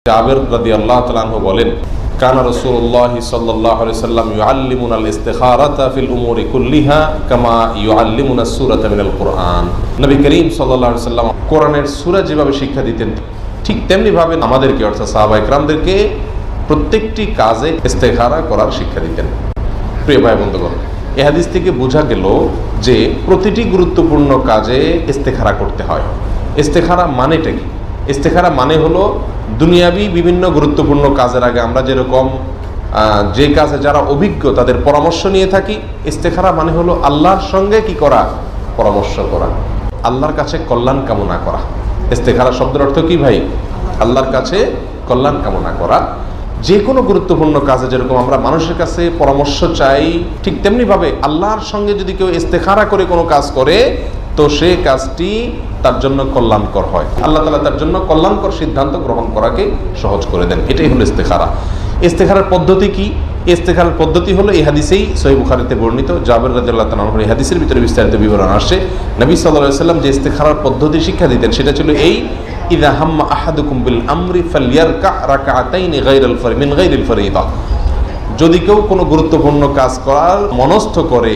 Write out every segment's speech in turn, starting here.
জাবের রাদিয়াল্লাহু তাআলা আনহু বলেন, কানা রাসূলুল্লাহ সাল্লাল্লাহু আলাইহি ওয়াসাল্লাম ইউআল্লিমুনাল ইস্তিখারাতা ফিল উমুরি কুল্লিহা কামা ইউআল্লিমুনাস সূরাতা মিনাল কুরআন। নবী করিম সাল্লাল্লাহু আলাইহি ওয়াসাল্লাম কোরআনের সূরা যেভাবে শিক্ষা দিতেন, ঠিক তেমনি ভাবে আমাদেরকে অর্থাৎ সাহাবায়ে কেরামদেরকে প্রত্যেকটি কাজে ইস্তিখারা করার শিক্ষা দিতেন। প্রিয় ভাই বন্ধুগণ, এই হাদিস থেকে বোঝা গেল যে প্রতিটি গুরুত্বপূর্ণ কাজে ইস্তিখারা করতে হয়। ইস্তিখারা মানেটা কি? ইস্তিখারা মানে হলো দুনিয়াবি বিভিন্ন গুরুত্বপূর্ণ কাজের আগে আমরা যেরকম যে কাজে যারা অভিজ্ঞ তাদের পরামর্শ নিয়ে থাকি, ইস্তিখারা মানে হলো আল্লাহর সঙ্গে কি করা? পরামর্শ করা, আল্লাহর কাছে কল্যাণ কামনা করা। ইস্তিখারা শব্দের অর্থ কি ভাই? আল্লাহর কাছে কল্যাণ কামনা করা। যে কোনো গুরুত্বপূর্ণ কাজে যেরকম আমরা মানুষের কাছে পরামর্শ চাই, ঠিক তেমনি ভাবে আল্লাহর সঙ্গে যদি কেউ ইস্তিখারা করে কোনো কাজ করে, তো সেই কাজটি তার জন্য কল্যাণকর হয়। আল্লাহ তাআলা তার জন্য কল্যাণকর সিদ্ধান্ত গ্রহণ করাকে সহজ করে দেন। এটাই হলো ইস্তিখারা। ইস্তিখারার পদ্ধতি কি? ইস্তিখারার পদ্ধতি হলো এই হাদিসেই সহিহ বুখারীতে বর্ণিত, জাবের রাদিয়াল্লাহু তাআলা আনহু এই হাদিসের ভিতরে বিস্তারিত বিবরণ আসছে। নবী সাল্লাল্লাহু আলাইহি ওয়াসাল্লাম যে ইস্তিখারার পদ্ধতি শিক্ষা দিতেন সেটা ছিল এই, ইযা হাম্মা আহাদুকুম বিল আমরি ফালইয়ারকা রাকআতাইন মিন গায়রিল ফরিদা। যদি কেউ কোনো গুরুত্বপূর্ণ কাজ করার মনস্থ করে,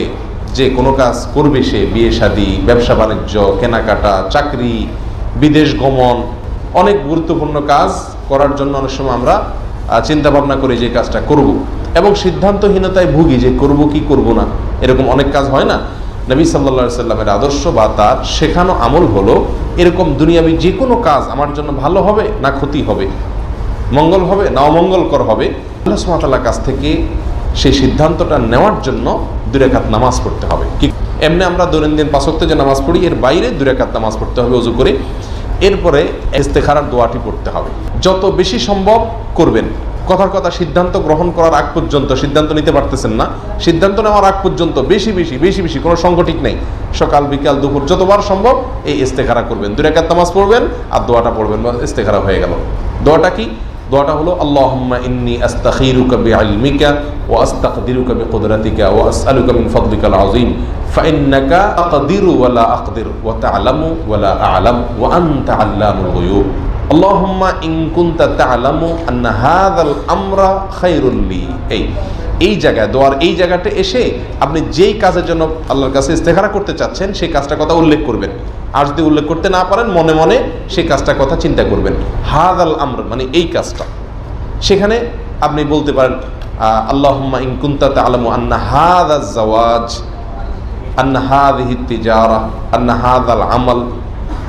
যে কোনো কাজ করবে, সে বিয়ে শাদী, ব্যবসা বাণিজ্য, কেনাকাটা, চাকরি, বিদেশ গমন, অনেক গুরুত্বপূর্ণ কাজ করার জন্য অনেক সময় আমরা চিন্তা ভাবনা করি যে কাজটা করব, এবং সিদ্ধান্তহীনতায় ভুগি যে করব কি করব না, এরকম অনেক কাজ হয় না। নবী সাল্লাল্লাহু আলাইহি সাল্লামের আদর্শ বা তার শেখানো আমল হলো এরকম দুনিয়াবি যে কোনো কাজ আমার জন্য ভালো হবে না ক্ষতি হবে, মঙ্গল হবে না অমঙ্গলকর হবে, আল্লাহ সুবহানাহু ওয়া তাআলার কাছ থেকে সেই সিদ্ধান্তটা নেওয়ার জন্য 2 রাকাত নামাজ পড়তে হবে। কি এমনি আমরা দৈনন্দিন 5 ওয়াক্ত যে নামাজ পড়ি, এর বাইরে 2 রাকাত নামাজ পড়তে হবে ওযু করে। এরপরে ইস্তিখারার দোয়াটি পড়তে হবে। যত বেশি সম্ভব করবেন। কথার কথা, সিদ্ধান্ত গ্রহণ করার আগ পর্যন্ত, সিদ্ধান্ত নিতে পারতেছেন না, সিদ্ধান্ত নেওয়ার আগ পর্যন্ত বেশি বেশি কোনো সংগঠিক নেই, সকাল বিকাল দুপুর যতবার সম্ভব এই ইস্তিখারা করবেন। 2 রাকাত নামাজ পড়বেন আর দোয়াটা পড়বেন, ইস্তিখারা হয়ে গেল। দোয়াটা কি? দোয়াটা হলো, আল্লাহুম্মা ইন্নী আস্তাখিরুকা বিইলমিকা ওয়া আস্তাকদিরুকা বিকুদরাতিকা ওয়া আসআলুকা মিন ফাদলিকাল আযীম ফাইন্নাকা আকদিরু ওয়া লা আকদির ওয়া তা'লামু ওয়া লা আ'লাম ওয়া আনতা আল্লামুল গুয়ুব। আল্লাহুম্মা ইন কুনতা তা'লামু আন্না হাযাল আমরা খায়রুল লি। এই জায়গায়, দোয়ার এই জায়গাটা এসে আপনি যেই কাজের জন্য আল্লাহর কাছে ইস্তিখারা করতে চাচ্ছেন সেই কাজটার কথা উল্লেখ করবেন। আর যদি উল্লেখ করতে না পারেন, মনে মনে সেই কাজটার কথা চিন্তা করবেন। হাযাল আমর মানে এই কাজটা। সেখানে আপনি বলতে পারেন, আল্লাহুম্মা ইন কুনতা তা'লামু আন্না হাযাজ জাওয়াজ, আন্না হাযিহিত তিজারা, আন্না হাযাল আমাল।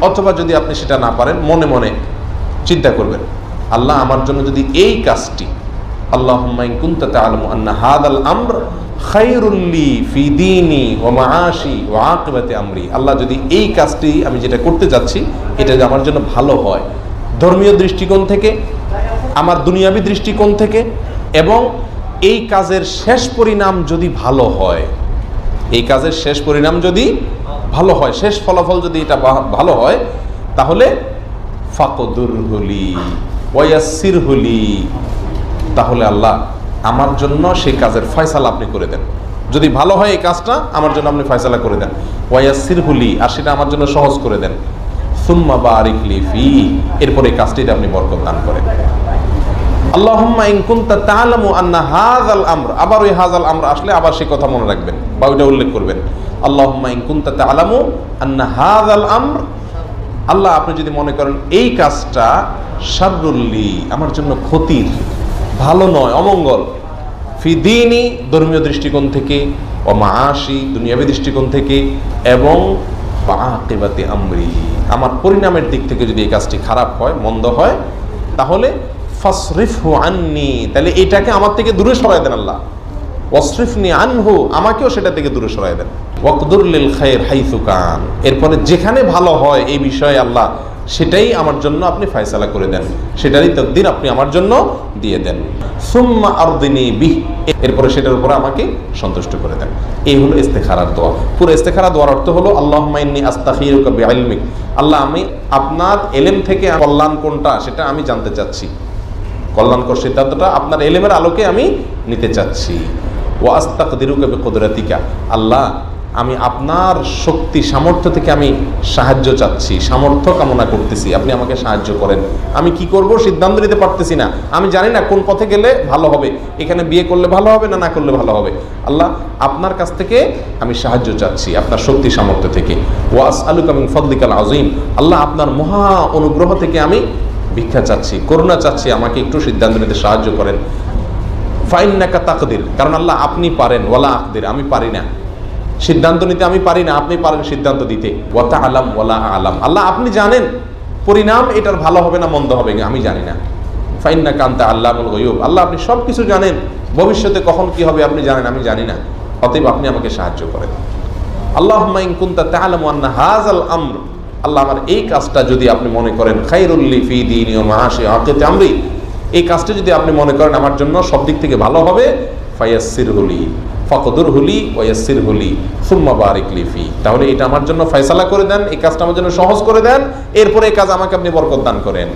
অথবা যদি আপনি সেটা না পারেন, মনে মনে চিন্তা করবেন, আল্লাহ আমার জন্য যদি এই কাজটি, আল্লাহুম্মা ইন কুনতা তা'লামু আন্না হাযাল আমর খায়রুল লি ফি দীনি ওয়া মাআশি ওয়া আকিবাতি আমরি। আল্লাহ যদি এই কাজটি আমি যেটা করতে যাচ্ছি এটা যদি আমার জন্য ভালো হয়, ধর্মীয় দৃষ্টিকোণ থেকে, আমার দুনিয়াবী দৃষ্টিকোণ থেকে, এবং এই কাজের শেষ পরিণাম যদি ভালো হয়, এই কাজের শেষ পরিণাম যদি ভালো হয়, শেষ ফলাফল যদি এটা ভালো হয়, তাহলে ফাকদুরহু লি ওয়া ইয়াসসিরহু লি, তাহলে আল্লাহ আমার জন্য সেই কাজের ফয়সালা আপনি করে দেন। যদি ভালো হয় এই কাজটা, আমার জন্য আপনি ফয়সালা করে দেন। ওয়া ইয়াসসিরহু লি, আর সেটা আমার জন্য সহজ করে দেন। সুম্মা বারিক লি ফি, এরপরে এই কাজটিতে আপনি বরকত দান করেন। আল্লাহুম্মা ইন কুনতা তা'লামু আন্না হাযাল আমর, আবার ওই হাযাল আমর আসলে আবার সেই কথা মনে রাখবেন বা ওইটা উল্লেখ করবেন। আল্লাহুম্মা ইন কুনতা তা'লামু আন্না হাযাল আমর, আল্লাহ আপনি যদি মনে করেন এই কাজটা শাররুল লি, আমার জন্য ক্ষতির, ভালো নয়, অমঙ্গল, ফি দীনি ধর্মীয় দৃষ্টিকোণ থেকে, ও মাআশি দুনিয়াবী দৃষ্টিকোণ থেকে, এবং আকিবাতি আমরি আমার পরিণামের দিক থেকে যদি এই কাজটি খারাপ হয়, মন্দ হয়, তাহলে ফাসরিফহু আন্নি, তাহলে এটাকে আমার থেকে দূরে সরাই দেন আল্লাহ। ওয়াসরিফনি আনহু, আমাকেও সেটা থেকে দূরে সরাই দেন। ওয়াকদুর লিল খায়র হাইসু কান, এরপরে যেখানে ভালো হয় এই বিষয়ে আল্লাহ সেটাই আমার জন্য আপনি ফয়সালা করে দেন, সেটারই তাকদীর আপনি আমার জন্য দিয়ে দেন। সুম্মা আরদিনি বিহ, এরপরে সেটার উপরে আমাকে সন্তুষ্ট করে দেন। এই হলো ইস্তিখারার দোয়া। পুরো ইস্তিখারা দোয়ার অর্থ হলো, আল্লাহুম্মা ইন্নী আস্তাখিরুকা বিইলমিক, আল্লাহ আমি আপনার এলেম থেকে কল্যাণ কোনটা সেটা আমি জানতে চাচ্ছি, কল্যাণকর সিদ্ধান্তটা আপনার এলেমের আলোকে আমি নিতে চাচ্ছি। ওয়া আস্তাকদিরুকা বিকুদরাতিকা, আল্লাহ আমি আপনার শক্তি সামর্থ্য থেকে আমি সাহায্য চাচ্ছি, সামর্থ্য কামনা করতেছি, আপনি আমাকে সাহায্য করেন। আমি কি করব সিদ্ধান্ত নিতে পারতেছি না, আমি জানি না কোন পথে গেলে ভালো হবে, এখানে বিয়ে করলে ভালো হবে না না করলে ভালো হবে। আল্লাহ, আপনার কাছ থেকে আমি সাহায্য চাচ্ছি, আপনার শক্তি সামর্থ্য থেকে। ওয়াসআলুকা মিন ফাদলিকাল আযীম, আল্লাহ আপনার মহা অনুগ্রহ থেকে আমি ভিক্ষা চাচ্ছি, করুণা চাচ্ছি, আমাকে একটু সিদ্ধান্ত নিতে সাহায্য করেন। ফাইন্নাকা তাকদির, কারণ আল্লাহ আপনি পারেন, ওয়ালা আকদির, আমি পারি না সিদ্ধান্ত নিতে, আমি পারি না, আপনি পারেন সিদ্ধান্ত দিতে। ওয়া তাআলাম ওয়ালা আ'লাম, আল্লাহ আপনি জানেন পরিণাম এটার ভালো হবে না মন্দ হবে, আমি জানি না। ফাইন্নাকা আনতা আল্লামুল গায়ুব, আল্লাহ আপনি সব কিছু জানেন, ভবিষ্যতে কখন কি হবে আপনি জানেন, আমি জানি না, অতএব আপনি আমাকে সাহায্য করেন। আল্লাহুম্মা ইন কুনতা তা'লামু আন্না হাযাল আমর, আল্লাহ আমার এই কাজটা যদি আপনি মনে করেন খায়রুল লি ফি দীনি ওয়া মাআশি আকিতি আমরি, এই কাজটা যদি আপনি মনে করেন আমার জন্য সব দিক থেকে ভালো হবে, ফায়াসসিরহু লি ফাকদুরহু লি ওয়া ইয়াসসিরহু লি সুম্মা বারিক লি ফি, তাহলে এটা আমার জন্য ফয়সালা করে দেন, এই কাজটা আমার জন্য সহজ করে দেন, এরপরে এই কাজ আমাকে আপনি বরকত দান করেন।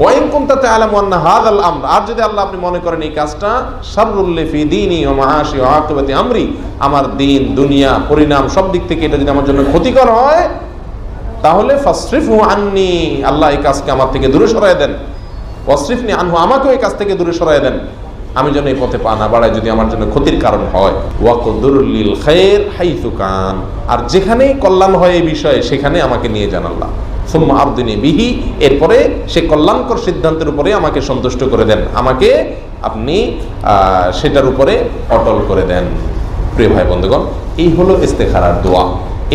ওয়া ইন কুনতা তা'লামু আন্না হাযাল আমর, আর যদি আল্লাহ আপনি মনে করেন এই কাজটা শাররুল লি ফি দীনি ওয়া মাআশি ওয়া আকিবাতি আমরি, আমার দিন দুনিয়া পরিণাম সব দিক থেকে এটা যদি আমার জন্য ক্ষতিকর হয়, তাহলে ফাসরিফহু আন্নি, আল্লাহ এই কাজকে আমার থেকে দূরে সরায় দেন। ওয়াসরিফনি আনহু, আমাকেও এই কাজ থেকে দূরে সরায় দেন, আমি যেন এই পথে পা না বাড়াই যদি আমার জন্য ক্ষতির কারণ হয়। ওয়াকদুর লিল খায়র হাইসু কান, আর যেখানেই কল্যাণ হয় এই বিষয়ে সেখানে আমাকে নিয়ে যান আল্লাহ। সুম্মা আরদিনি বিহি, এরপরে সে কল্যাণকর সিদ্ধান্তের উপরে আমাকে সন্তুষ্ট করে দেন, আমাকে আপনি সেটার উপরে অটল করে দেন। প্রিয় ভাই বন্ধুগণ, এই হলো ইস্তেখারার দোয়া।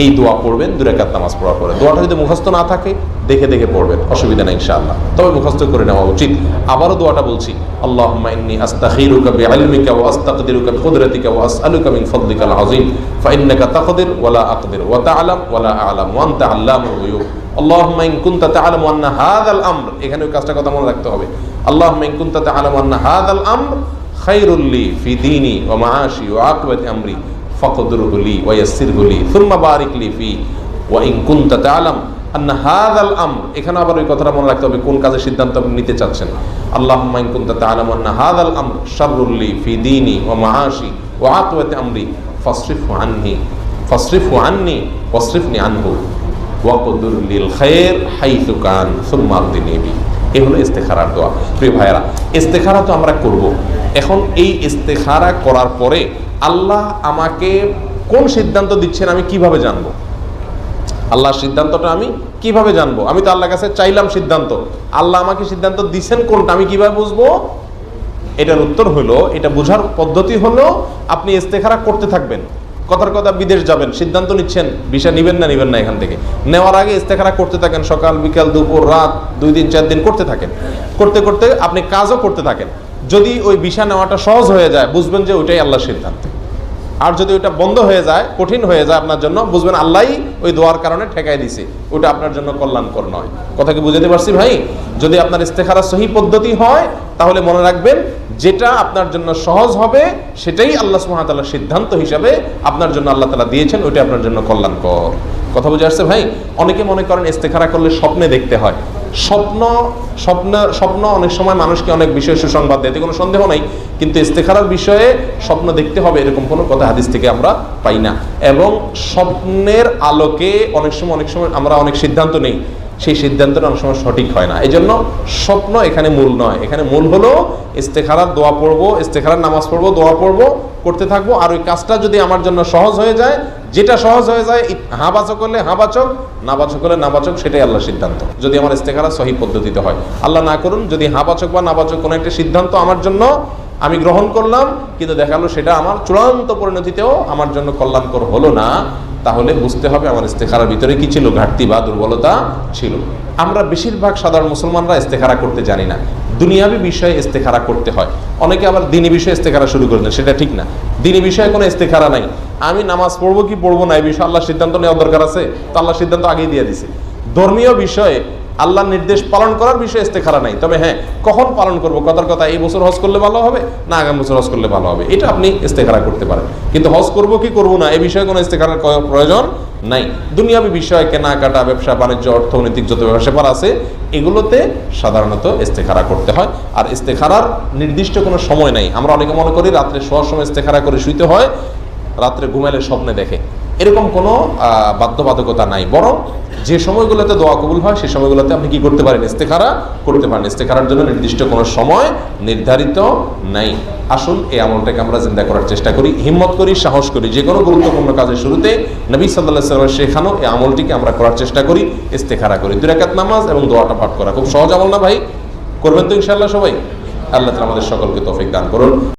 এই দোয়া পড়বেন 2 রাকাত নামাজ পড়ার পরে। দোয়াটা যদি মুখস্থ না থাকে দেখে দেখে পড়বেন, অসুবিধা নেই ইনশাআল্লাহ, তবে মুখস্থ করে নেওয়া উচিত। আবারও দোয়াটা বলছি, আল্লাহুম্মা ইন্নী আস্তাখিরুকা বিইলমিকা ওয়া আস্তাকদিরুকা বিকুদরাতিকা ওয়া আসআলুকা মিন ফাদলিকাল আযীম ফাইন্নাকা তাকদির ওয়া লা আকদির ওয়া তা'লাম ওয়া লা আ'লাম ওয়া আনতা আল্লামুল গুয়ুব। আল্লাহুম্মা ইন কুনতা তা'লামু আন্না হাযাল আমর, এখানে ওই কাজটা কথা মনে রাখতে হবে। আল্লাহুম্মা ইন কুনতা তা'লামু আন্না হাযাল আমর খায়রুল লি ফি দীনি ওয়া মাআশি ওয়া আকিবাতি আমরি ফাকদুরহু লি ওয়া ইয়াসসিরহু লি সুম্মা বারিক লি ফি ওয়া ইন কুনতা তা'লাম আন্না হাযাল আমর, এখানে আবার ওই কথাটা মনে রাখতে হবে কোন কাজের সিদ্ধান্ত আপনি নিতে চাচ্ছেন। আল্লাহুম্মা ইন কুনতা তা'লামু আন্না হাযাল আমর শাররুল লি ফি দীনি ওয়া মাআশি ওয়া আকিবাতি আমরি ফাসরিফহু আন্নি ওয়াসরিফনি আনহু ওয়াকদুর লিল খায়র হাইসু কান সুম্মা আরদিনি বিহি। এই হলো ইস্তেখারার দোয়া। প্রিয় ভাইয়েরা, ইস্তেখারা তো আমরা করব, এখন এই ইস্তেখারা করার পরে আল্লাহ আমাকে কোন সিদ্ধান্ত দিচ্ছেন আমি কিভাবে জানবো? আল্লাহর সিদ্ধান্তটা আমি কিভাবে জানবো? আমি তো আল্লাহর কাছে চাইলাম সিদ্ধান্ত, আল্লাহ আমাকে সিদ্ধান্ত দিচ্ছেন কোনটা আমি কিভাবে বুঝবো? এটার উত্তর হলো, এটা বোঝার পদ্ধতি হলো আপনি ইস্তেখারা করতে থাকবেন। কথার কথা বিদেশ যাবেন, সিদ্ধান্ত নিচ্ছেন ভিসা নিবেন না এখান থেকে, নেওয়ার আগে ইস্তেখারা করতে থাকেন, সকাল বিকাল দুপুর রাত 2 দিন 4 দিন করতে থাকেন, করতে করতে আপনি কাজও করতে থাকেন। যদি ওই ভিসা নেওয়াটা সহজ হয়ে যায় বুঝবেন যে ওইটাই আল্লাহর সিদ্ধান্ত, আর যদি ওইটা বন্ধ হয়ে যায়, কঠিন হয়ে যায় আপনার জন্য, বুঝবেন আল্লাহই ওই দোয়ার কারণে ঠেকাই দিছে, ওটা আপনার জন্য কল্যাণকর নয়। কথা কি বুঝাতে পারছি ভাই? যদি আপনার ইস্তেখারা সহি পদ্ধতি হয় তাহলে মনে রাখবেন যেটা আপনার জন্য সহজ হবে সেটাই আল্লাহ সুবহানাহু ওয়া তাআলার সিদ্ধান্ত হিসাবে আপনার জন্য আল্লাহ তাআলা দিয়েছেন, ওইটা আপনার জন্য কল্যাণকর। কথা বুঝে আসছে ভাই? অনেকে মনে করেন ইস্তেখারা করলে স্বপ্নে দেখতে হয়। স্বপ্ন অনেক সময় মানুষকে অনেক বিষয় সুসংবাদ দেয়, এতে কোনো সন্দেহ নাই, কিন্তু ইস্তেখারার বিষয়ে স্বপ্ন দেখতে হবে এরকম কোনো কথা হাদিস থেকে আমরা পাই না। এবং স্বপ্নের আলোকে অনেক সময় আমরা অনেক সিদ্ধান্ত নেই, সেই সিদ্ধান্তটা অনেক সময় সঠিক হয় না। এই জন্য স্বপ্ন এখানে মূল নয়, এখানে মূল হলো ইস্তেখারার দোয়া পড়বো, ইস্তেখারার নামাজ পড়বো, দোয়া পড়বো, করতে থাকবো। আর ওই কাজটা যদি আমার জন্য সহজ হয়ে যায়, যেটা সহজ হয়ে যায়, হ্যাঁ বাচক করলে হ্যাঁ বাচক, না বাচক করলে না বাচক, সেটাই আল্লাহর সিদ্ধান্ত, যদি আমার ইস্তেখারা সহি পদ্ধতিতে হয়। আল্লাহ না করুন যদি হ্যাঁ বাচক বা না বাচক কোনো একটা সিদ্ধান্ত আমার জন্য আমি গ্রহণ করলাম, কিন্তু দেখালো সেটা আমার চূড়ান্ত পরিণতিতেও আমার জন্য কল্যাণকর হলো না, তাহলে বুঝতে হবে আমার ইস্তেখারার ভিতরে কি ছিল, ঘাটতি বা দুর্বলতা ছিল। আমরা বেশিরভাগ সাধারণ মুসলমানরা ইস্তেখারা করতে জানি না, দুনিয়াবি বিষয়ে ইস্তেখারা করতে হয়। অনেকে আবার দিনী বিষয়ে ইস্তেখারা শুরু করে দেন, সেটা ঠিক না। দিনী বিষয়ে কোনো ইস্তেখারা নাই, আমি নামাজ পড়বো কি পড়বো না এই বিষয়ে আল্লাহ সিদ্ধান্ত নেওয়ার দরকার আছে, তো আল্লাহ সিদ্ধান্ত আগেই দিয়ে দিছে। ধর্মীয় বিষয়ে আল্লাহর নির্দেশ পালন করার বিষয়ে ইস্তেখারা নাই, তবে হ্যাঁ কখন পালন করবো, কথার কথা এই বছর হজ করলে ভালো হবে না আগামী বছর হজ করলে ভালো হবে, এটা আপনি ইস্তেখারা করতে পারেন। কিন্তু হজ করবো কি করবো না এই বিষয়ে কোনো ইস্তেখারার প্রয়োজন নাই। দুনিয়াবি বিষয় কেনাকাটা, ব্যবসা বাণিজ্য, অর্থনৈতিক যত ব্যাপার আছে এগুলোতে সাধারণত ইস্তেখারা করতে হয়। আর ইস্তেখারার নির্দিষ্ট কোনো সময় নাই। আমরা অনেকে মনে করি রাত্রে শোয়ার সময় ইস্তেখারা করে শুইতে হয়, রাত্রে ঘুমাইলে স্বপ্নে দেখে, এরকম কোনো বাধ্যবাধকতা নাই, বরং যে সময়গুলোতে দোয়া কবুল হয় সেই সময়গুলোতে আপনি কি করতে পারেন, ইস্তেখারা করতে পারেন। ইস্তেখারার জন্য নির্দিষ্ট কোনো সময় নির্ধারিত নাই। আসুন এই আমলটাকে আমরা জিন্দা করার চেষ্টা করি, হিম্মত করি, সাহস করি। যে কোনো গুরুত্বপূর্ণ কাজের শুরুতে নবী সাল্লাল্লাহু আলাইহি ওয়াসাল্লাম শেখানো এই আমলটিকে আমরা করার চেষ্টা করি, ইস্তেখারা করি। 2 রাকাত নামাজ এবং দোয়াটা পাঠ করা খুব সহজ আমল না ভাই? করবেন তো ইনশাআল্লাহ সবাই? আল্লাহ তাআলা আমাদের সকলকে তৌফিক দান করুন।